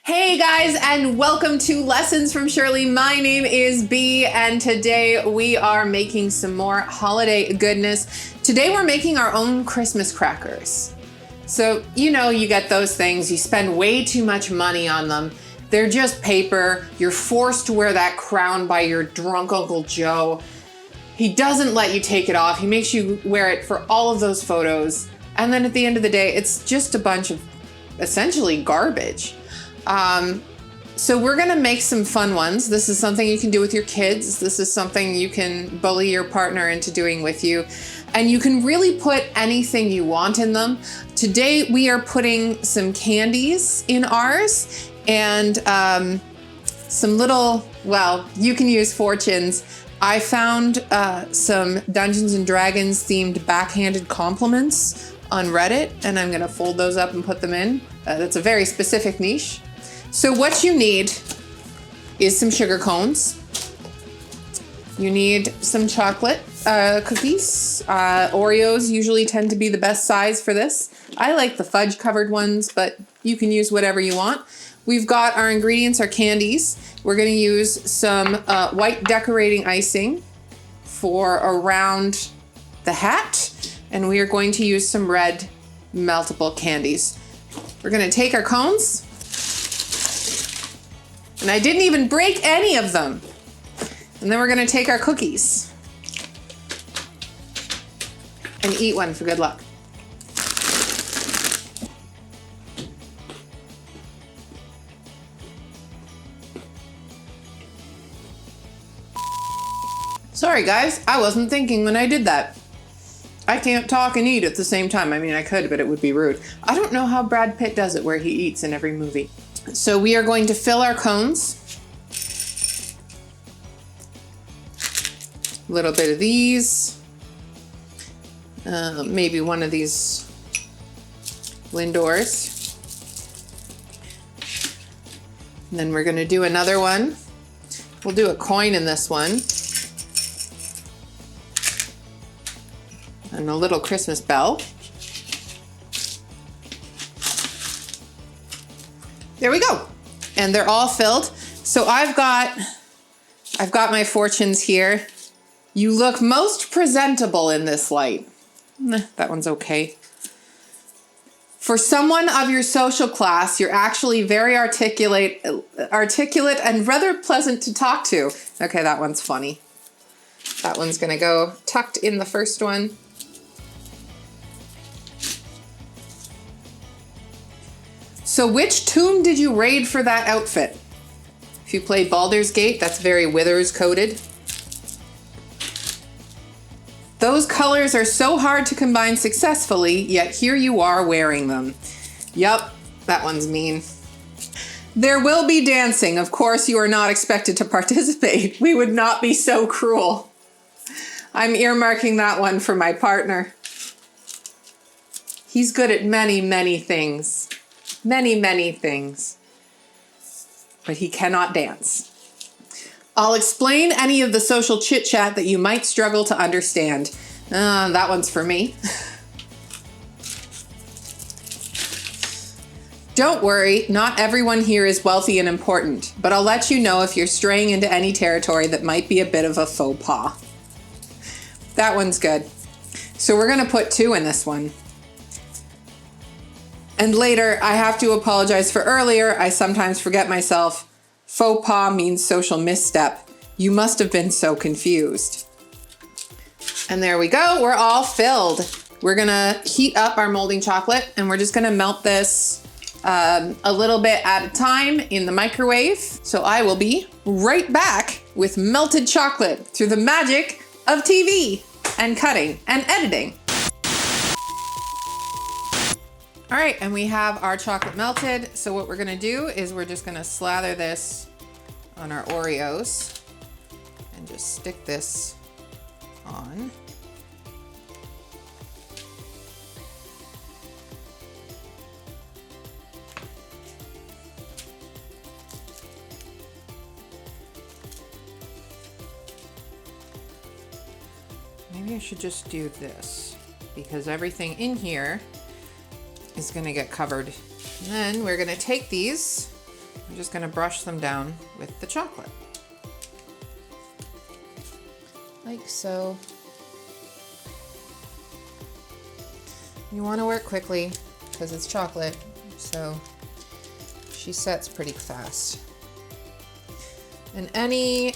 Hey guys, and welcome to Lessons from Shirley. My name is Bea, and today we are making some more holiday goodness. Today we're making our own Christmas crackers. So, you get those things, you spend way too much money on them. They're just paper. You're forced to wear that crown by your drunk Uncle Joe. He doesn't let you take it off. He makes you wear it for all of those photos. And then at the end of the day, it's just a bunch of essentially garbage. So we're gonna make some fun ones. This is something you can do with your kids. This is something you can bully your partner into doing with you. And you can really put anything you want in them. Today we are putting some candies in ours and some little, you can use fortunes. I found some Dungeons and Dragons themed backhanded compliments on Reddit, and I'm gonna fold those up and put them in. That's a very specific niche. So what you need is some sugar cones. You need some chocolate cookies. Oreos usually tend to be the best size for this. I like the fudge covered ones, but you can use whatever you want. We've got our ingredients, our candies. We're gonna use some white decorating icing for around the hat. And we are going to use some red meltable candies. We're gonna take our cones. And I didn't even break any of them. And then we're gonna take our cookies and eat one for good luck. Sorry guys, I wasn't thinking when I did that. I can't talk and eat at the same time. I mean, I could, but it would be rude. I don't know how Brad Pitt does it where he eats in every movie. So we are going to fill our cones. A little bit of these. Maybe one of these Lindors. And then we're going to do another one. We'll do a coin in this one. And a little Christmas bell. There we go. And they're all filled. So I've got my fortunes here. You look most presentable in this light. That one's okay. For someone of your social class, you're actually very articulate and rather pleasant to talk to. Okay, that one's funny. That one's gonna go tucked in the first one. So which tomb did you raid for that outfit? If you played Baldur's Gate, that's very Withers coded. Those colors are so hard to combine successfully, yet here you are wearing them. Yup, that one's mean. There will be dancing. Of course, you are not expected to participate. We would not be so cruel. I'm earmarking that one for my partner. He's good at many, many things. Many, many things, but he cannot dance. I'll explain any of the social chit chat that you might struggle to understand. That one's for me. Don't worry, not everyone here is wealthy and important, but I'll let you know if you're straying into any territory that might be a bit of a faux pas. That one's good. So we're gonna put 2 in this one. And later, I have to apologize for earlier. I sometimes forget myself. Faux pas means social misstep. You must have been so confused. And there we go. We're all filled. We're gonna heat up our molding chocolate and we're just gonna melt this a little bit at a time in the microwave. So I will be right back with melted chocolate through the magic of TV and cutting and editing. All right, and we have our chocolate melted. So what we're gonna do is we're just gonna slather this on our Oreos and just stick this on. Maybe I should just do this because everything in here is gonna get covered. And then we're gonna take these I'm just gonna brush them down with the chocolate. Like so. You wanna work quickly because it's chocolate, so she sets pretty fast. And any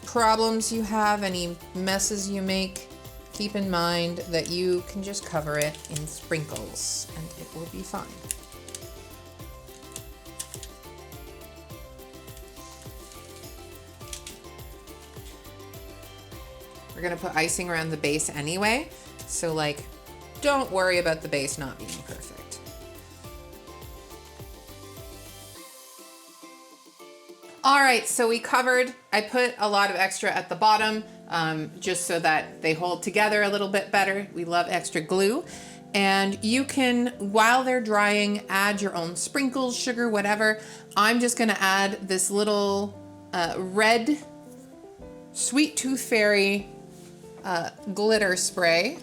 problems you have, any messes you make, keep in mind that you can just cover it in sprinkles and it will be fine. We're gonna put icing around the base anyway, so like, don't worry about the base not being perfect. All right, so we covered, I put a lot of extra at the bottom just so that they hold together a little bit better. We love extra glue. And you can, while they're drying, add your own sprinkles, sugar, whatever. I'm just gonna add this little red Sweet Tooth Fairy glitter spray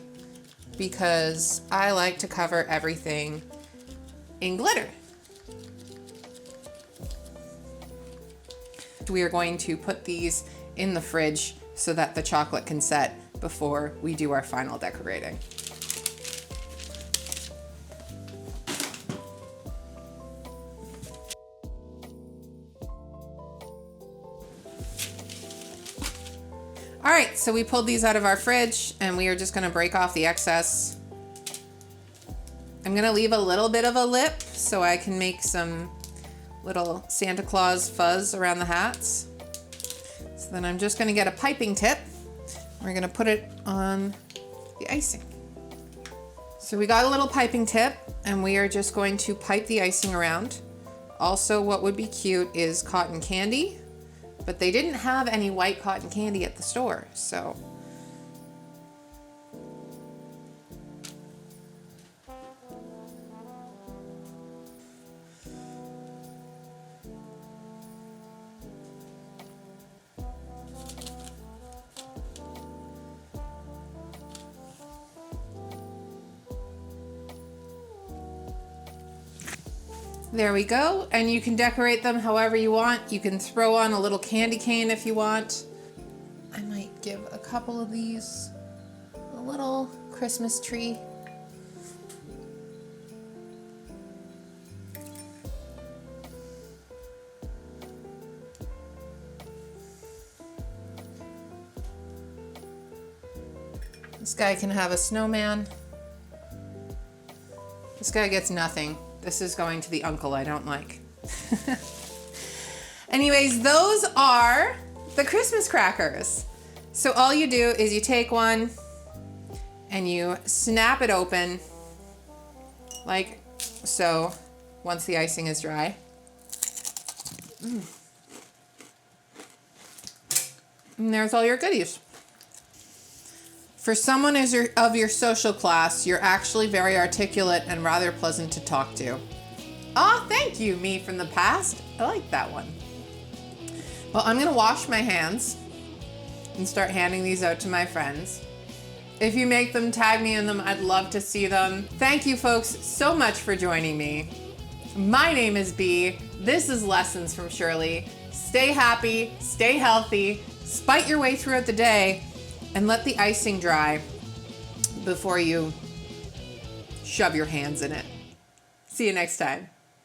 because I like to cover everything in glitter. We are going to put these in the fridge so that the chocolate can set before we do our final decorating. All right, so we pulled these out of our fridge and we are just gonna break off the excess. I'm gonna leave a little bit of a lip so I can make some little Santa Claus fuzz around the hats. So then I'm just gonna get a piping tip. We're gonna put it on the icing. So we got a little piping tip and we are just going to pipe the icing around. Also, what would be cute is cotton candy, but they didn't have any white cotton candy at the store, so. There we go, and you can decorate them however you want. You can throw on a little candy cane if you want. I might give a couple of these a little Christmas tree. This guy can have a snowman. This guy gets nothing. This is going to the uncle I don't like. Anyways, those are the Christmas crackers. So all you do is you take one and you snap it open like so once the icing is dry. And there's all your goodies. For someone of your social class, you're actually very articulate and rather pleasant to talk to. Ah, thank you, me from the past. I like that one. Well, I'm gonna wash my hands and start handing these out to my friends. If you make them, tag me in them. I'd love to see them. Thank you folks so much for joining me. My name is Bee. This is Lessons from Shirley. Stay happy, stay healthy, spite your way throughout the day, and let the icing dry before you shove your hands in it. See you next time.